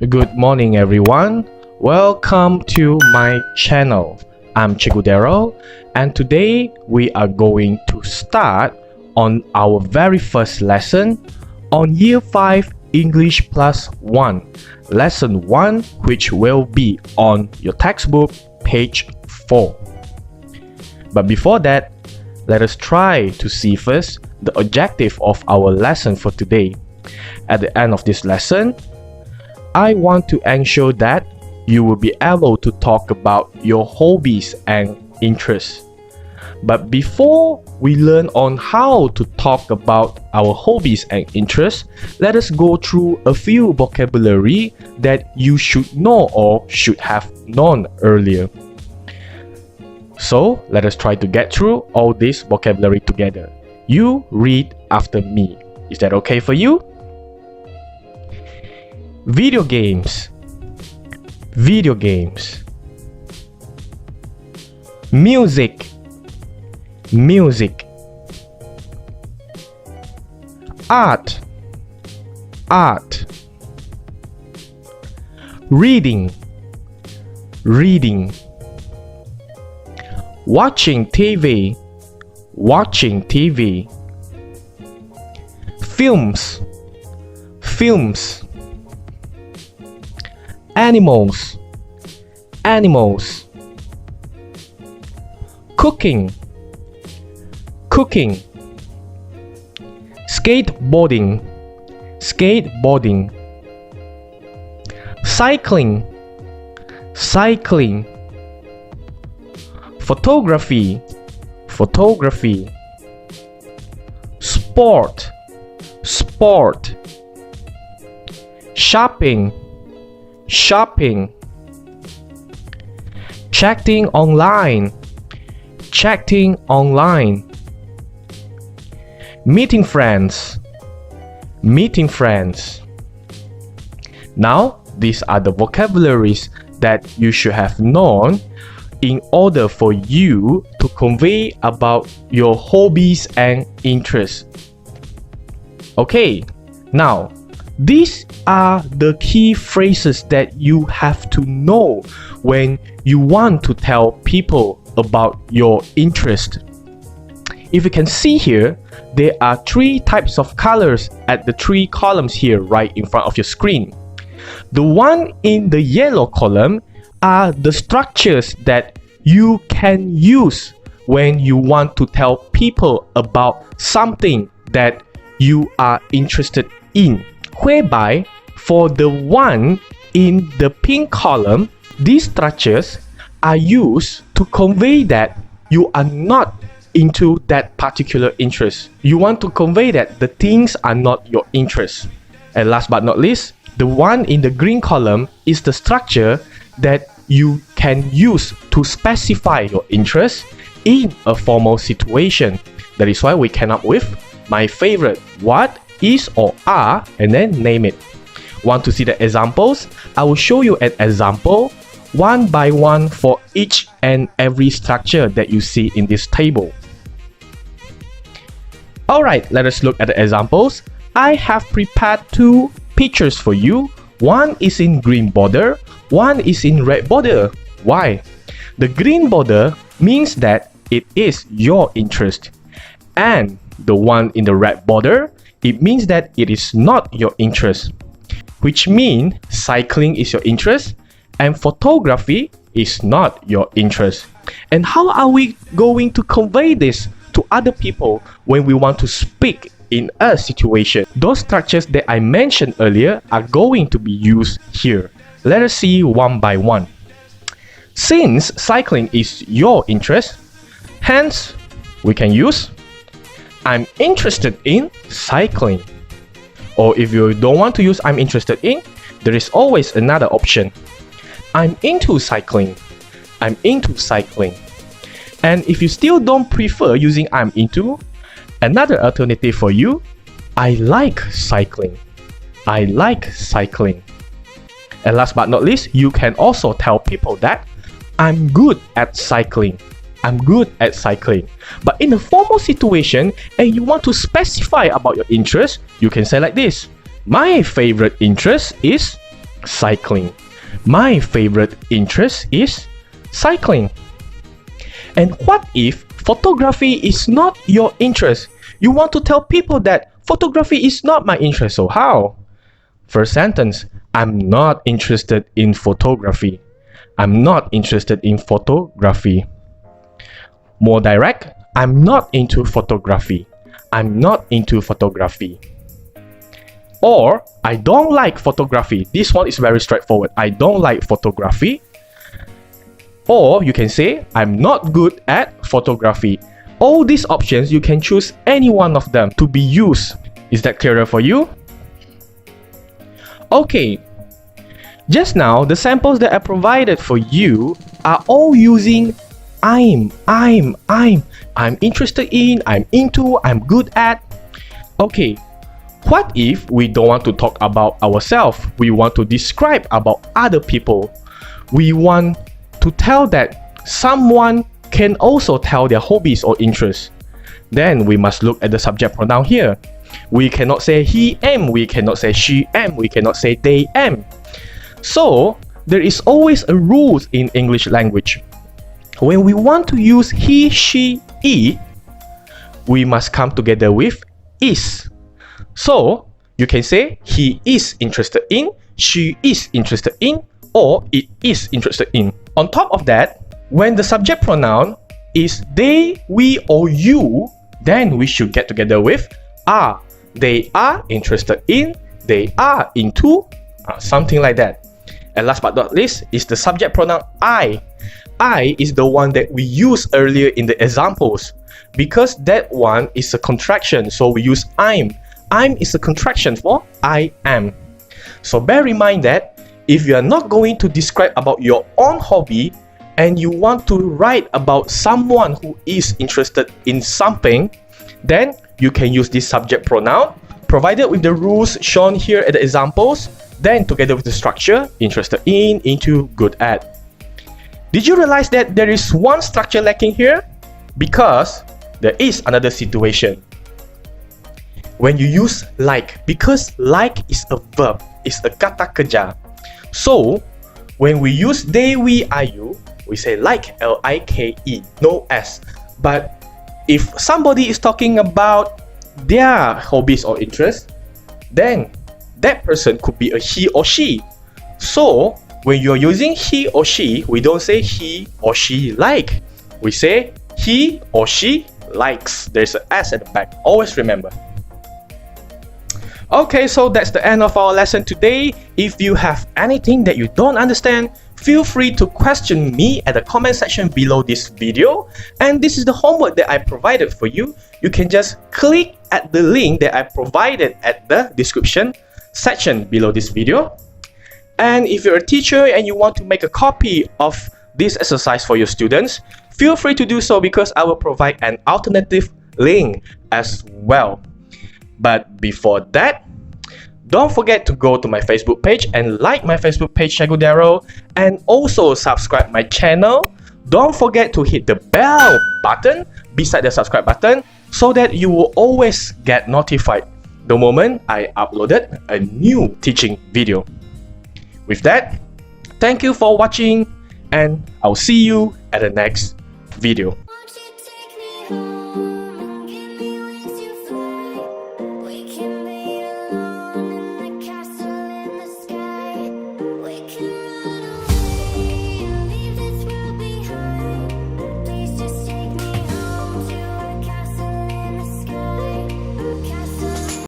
Good morning everyone, welcome to my channel. I'm Cikgu Darrel, and today we are going to start on our very first lesson on Year 5 English Plus 1, Lesson 1, which will be on your textbook, page 4. But before that, let us try to see first the objective of our lesson for today. At the end of this lesson, I want to ensure that you will be able to talk about your hobbies and interests. But before we learn on how to talk about our hobbies and interests, let us go through a few vocabulary that you should know or should have known earlier. So let us try to get through all this vocabulary together. You read after me. Is that okay for you? Video games. Video games. Music. Music. Art. Art. Reading. Reading. Watching TV. Watching TV. Films. Films. Animals. Animals. Cooking. Cooking. Skateboarding. Skateboarding. Cycling. Cycling. Photography. Photography. Sport. Sport. Shopping. Shopping. Chatting online. Chatting online. Meeting friends. Meeting friends. Now, these are the vocabularies that you should have known in order for you to convey about your hobbies and interests. Okay, now these are the key phrases that you have to know when you want to tell people about your interest. If you can see here, there are 3 types of colors at the 3 columns here right in front of your screen. The one in the yellow column are the structures that you can use when you want to tell people about something that you are interested in. Whereby, for the one in the pink column, these structures are used to convey that you are not into that particular interest. You want to convey that the things are not your interest. And last but not least, the one in the green column is the structure that you can use to specify your interest in a formal situation. That is why we came up with my favorite, what, is or are, and then name it. Want to see the examples? I will show you an example one by one for each and every structure that you see in this table. Alright, let us look at the examples. I have prepared 2 pictures for you. One is in green border, one is in red border. Why? The green border means that it is your interest, and the one in the red border, it means that it is not your interest, which means cycling is your interest and photography is not your interest. And how are we going to convey this to other people when we want to speak in a situation? Those structures that I mentioned earlier are going to be used here. Let us see one by one. Since cycling is your interest, hence we can use I'm interested in cycling. Or if you don't want to use I'm interested in, there is always another option. I'm into cycling. I'm into cycling. And if you still don't prefer using I'm into, another alternative for you, I like cycling. I like cycling. And last but not least, you can also tell people that I'm good at cycling. I'm good at cycling. But in a formal situation and you want to specify about your interest, you can say like this. My favorite interest is cycling. My favorite interest is cycling. And what if photography is not your interest? You want to tell people that photography is not my interest, so how? First sentence, I'm not interested in photography. I'm not interested in photography. More direct, I'm not into photography. I'm not into photography. Or, I don't like photography. This one is very straightforward. I don't like photography. Or you can say, I'm not good at photography. All these options, you can choose any one of them to be used. Is that clearer for you? Okay. Just now, the samples that I provided for you are all using I'm interested in, I'm into, I'm good at. Okay, what if we don't want to talk about ourselves? We want to describe about other people. We want to tell that someone can also tell their hobbies or interests. Then we must look at the subject pronoun here. We cannot say he am, we cannot say she am, we cannot say they am. So, there is always a rule in English language. When we want to use he, she, it, we must come together with is. So, you can say he is interested in, she is interested in, or it is interested in. On top of that, when the subject pronoun is they, we, or you, then we should get together with are. They are interested in, they are into, something like that. And last but not least is the subject pronoun I. I is the one that we used earlier in the examples. Because that one is a contraction, so we use I'm. I'm is a contraction for I am. So bear in mind that if you are not going to describe about your own hobby and you want to write about someone who is interested in something, then you can use this subject pronoun provided with the rules shown here at the examples, then together with the structure, interested in, into, good at. Did you realize that there is one structure lacking here? Because there is another situation. When you use like, because like is a verb, it's a kata kerja. So, when we use they, we, are, you, we say like, L-I-K-E, no S. But if somebody is talking about their hobbies or interests, then that person could be a he or she. So, when you're using he or she, we don't say he or she like. We say he or she likes. There's an S at the back. Always remember. Okay, so that's the end of our lesson today. If you have anything that you don't understand, feel free to question me at the comment section below this video. And this is the homework that I provided for you. You can just click at the link that I provided at the description section below this video. And if you're a teacher and you want to make a copy of this exercise for your students, feel free to do so because I will provide an alternative link as well. But before that, don't forget to go to my Facebook page and like my Facebook page, Cikgu Darrel, and also subscribe my channel. Don't forget to hit the bell button beside the subscribe button so that you will always get notified the moment I uploaded a new teaching video. With that, thank you for watching and I'll see you at the next video.